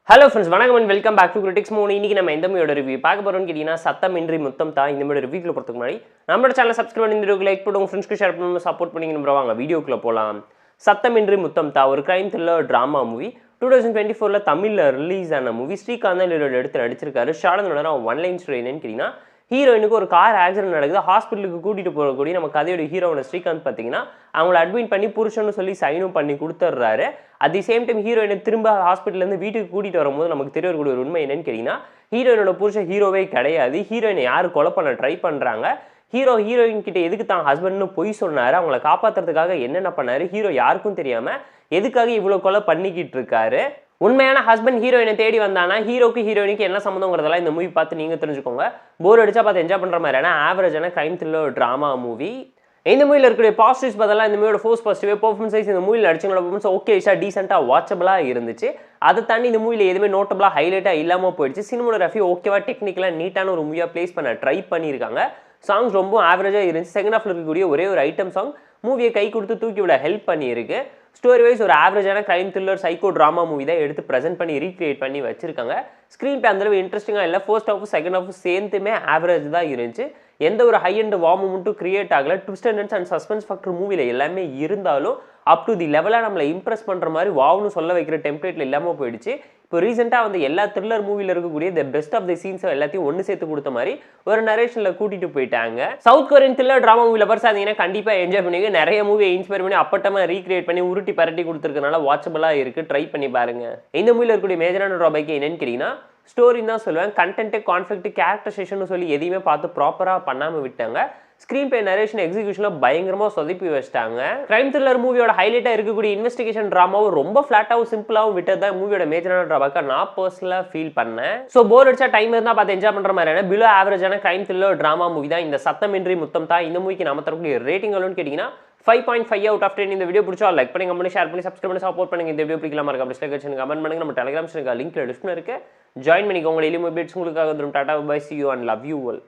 Hello friends, வணக்கம் and welcome back to Critics Mode. இன்னைக்கு நம்ம எந்த மூவியோட ரிவ்யூ பார்க்க போறோம்னு கேட்டீங்கன்னா சத்தமின்றி முத்தம் தா. இந்த மூவியோட ரிவ்யூக்குள்ள போறதுக்கு முன்னாடி நம்மளோட சேனலை சப்ஸ்கிரைப் பண்ணி இந்த வீடியோக்கு லைக் போட்டு உங்க ஃப்ரெண்ட்ஸ்க்கு ஷேர் பண்ணி சப்போர்ட் பண்ணீங்கன்னு ப்ரோ. வாங்க வீடியோக்குள்ள போலாம். சத்தமின்றி முத்தம் தா ஒரு கிரைம் த்ரில்லர் டிராமா மூவி. 2024ல தமிழ்ல ரிலீஸ் ஆன மூவி. ஸ்ரீகாந்த் இதோட எடுத்து நடிச்சிருக்காரு. ஷார்ட்னோட ஒன் லைன் ஸ்டோரி என்னன்னு கேட்டீங்கன்னா, ஹீரோயினுக்கு ஒரு கார் ஆக்சிடென்ட் நடக்குது. ஹாஸ்பிட்டலுக்கு கூட்டிட்டு போகக்கூடிய நம்ம கதையோட ஹீரோவோட ஸ்ரீகாந்த் பார்த்தீங்கன்னா அவங்கள அட்மிட் பண்ணி புருஷன்னு சொல்லி சைனும் பண்ணி கொடுத்துட்றாரு. அட் தி சேம் டைம் ஹீரோயினை திரும்ப ஹாஸ்பிட்டல்லேருந்து வீட்டுக்கு கூட்டிகிட்டு வரும்போது நமக்கு தெரியக்கூடிய ஒரு உண்மை என்னன்னு கேட்டிங்கன்னா, ஹீரோயினோட புருஷன் ஹீரோவே கிடையாது. ஹீரோயினை யார் கொலை பண்ண ட்ரை பண்ணுறாங்க, ஹீரோயின் கிட்ட எதுக்கு தான் ஹஸ்பண்ட்னு பொய் சொன்னார், அவங்கள காப்பாற்றுறதுக்காக என்னென்ன பண்ணார், ஹீரோ யாருக்கும் தெரியாமல் எதுக்காக இவ்வளோ கொலை பண்ணிக்கிட்டு இருக்காரு, உண்மையான ஹஸ்பண்ட் ஹீரோயினை தேடி வந்தானா ஹீரோக்கு ஹீரோயினுக்கு என்ன சம்மந்தங்கிறதெல்லாம் இந்த மூவி பார்த்து நீங்கள் தெரிஞ்சுக்கோங்க. போர் அடிச்சா பார்த்து என்ஜாய் பண்ணுற மாதிரியான ஆவரேஜான கிரைம் த்ரில்லர் ட்ராமா மூவி. இந்த மூவியில் இருக்கக்கூடிய பாசிட்டிவ்ஸ் பார்த்தலாம். இந்த மூவியோட ஃபோர்ஸ் பாசிட்டிவ் பெர்ஃபார்மன்ஸ் இந்த மூவியில் நடிச்சவங்களோட பெர்ஃபார்மன்ஸ் ஓகே டீசெண்டாக வாட்சபிளாக இருந்துச்சு. அதை தாண்டி இந்த மூவியில் எதுவுமே நோட்டபிளாக ஹைலைட்டாக இல்லாமல் போயிடுச்சு. சினிமோகிராஃபி ஓகேவா டெக்னிக்கலாக நீட்டான ஒரு மூவியாக பிளேஸ் பண்ண ட்ரை பண்ணியிருக்காங்க. சாங்ஸ் ரொம்ப ஆவரேஜாக இருந்துச்சு. செகண்ட் ஹாஃப்ல இருக்கக்கூடிய ஒரே ஒரு ஐட்டம் சாங் மூவியை கை கொடுத்து தூக்கி விட ஹெல்ப் பண்ணியிருக்கு. ஸ்டோரி வைஸ் ஒரு ஆவரேஜான crime thriller psycho drama movie தான் எடுத்து ப்ரெசென்ட் பண்ணி ரீக்ரியேட் பண்ணி வச்சிருக்காங்க. ஸ்க்ரீன் பிளே அந்தளவு இன்ட்ரெஸ்டிங்காக இல்லை. ஃபர்ஸ்ட் ஹாஃப் செகண்ட் ஹாஃப் சேர்ந்துமே ஆவரேஜ் தான் இருந்துச்சு. எந்த ஒரு ஹை அண்ட் வார்ம் மூமெண்ட்டும் கிரியேட் ஆகலை. ட்விஸ்ட் அண்ட் சஸ்பென்ஸ் ஃபேக்டர் மூவியில் எல்லாமே இருந்தாலும் அப் டு தி லெவலாக நம்மளை இம்ப்ரெஸ் பண்ணுற மாதிரி வாவ்னு சொல்ல வைக்கிற டெம்ப்ளேட்டில் இல்லாமல் போயிடுச்சு. இப்போ ரீசெண்டாக வந்து எல்லா த்ரில்லர் மூவியில் இருக்கக்கூடிய த பெஸ்ட் ஆஃப் தி சீன்ஸை எல்லாத்தையும் ஒன்று சேர்த்து கொடுத்த மாதிரி ஒரு நரேஷனில் கூட்டிகிட்டு போயிட்டாங்க. சவுத் கொரியன் த்ரில்லர் ட்ராமா மூவியில் பார்த்தீங்கன்னா கண்டிப்பாக என்ஜாய் பண்ணுவீங்க. நிறைய மூவியை இன்ஸ்பயர் பண்ணி அப்பட்டமாக ரீக்ரியேட் பண்ணி உருட்டி பரட்டி கொடுத்துருக்கனால வாட்சபிளாக இருக்குது. ட்ரை பண்ணி பாருங்க. இந்த மூவியில் இருக்கக்கூடிய மேஜரான ட்ராபேக் என்னன்னு கேட்டிங்கன்னா, ஸ்டோரின்னு தான் சொல்லுவேன். கண்டென்ட்டு கான்ஃப்ளிக்ட் கேரக்டரைசேஷன் சொல்லி எதையுமே பார்த்து ப்ராப்பராக பண்ணாமல் விட்டாங்க. ஸ்க்ரீன் பிளே நரேஷன் எக்ஸிகியூஷனில் பயங்கரமாக சொதப்பி வச்சிட்டாங்க. கிரைம் த்ரில்லர் மூவியோட ஹைலைட்டாக இருக்கக்கூடிய இன்வெஸ்டிகேஷன் ட்ராமாவும் ரொம்ப ஃப்ளாட்டாகவும் சிம்பிளாகவும் விட்டது தான் மூவியோட மேஜரான ட்ராபாக்காக நான் பர்சனலாக ஃபீல் பண்ணேன். ஸோ போர் அடிச்சா டைம் இருந்தால் பார்த்து என்ஜாய் பண்ணுற மாதிரியான பிலோ ஆவரேஜான கிரைம் த்ரில்லர் ட்ராமா மூவி தான் இந்த சத்தமின்றி முத்தம் தான். இந்த மூவிக்கு நம்ம தரக்கூடிய ரேட்டிங் எவ்வளோன்னு கேட்டிங்கன்னா 5.5 out of 10. இந்த வீடியோ பிடிச்சா லைக் பண்ணி கமெண்ட் ஷேர் பண்ணி சப்ஸ்கிரைப் பண்ணி சப்போர்ட் பண்ணுங்க. இந்த வீடியோ பிடிக்கலாமா இருக்கா அப்படி கமெண்ட் பண்ணுங்க. நம்ம டெலிகிராம் சேனல் லிங்க் டிஸ்கிரிப்ஷன்ல இருக்கு. ஜாயின் பண்ணிக்கோங்க. டெய்லி அப்டேட்ஸ் உங்களுக்காக வந்துடும். Tata bye, see you and love you all.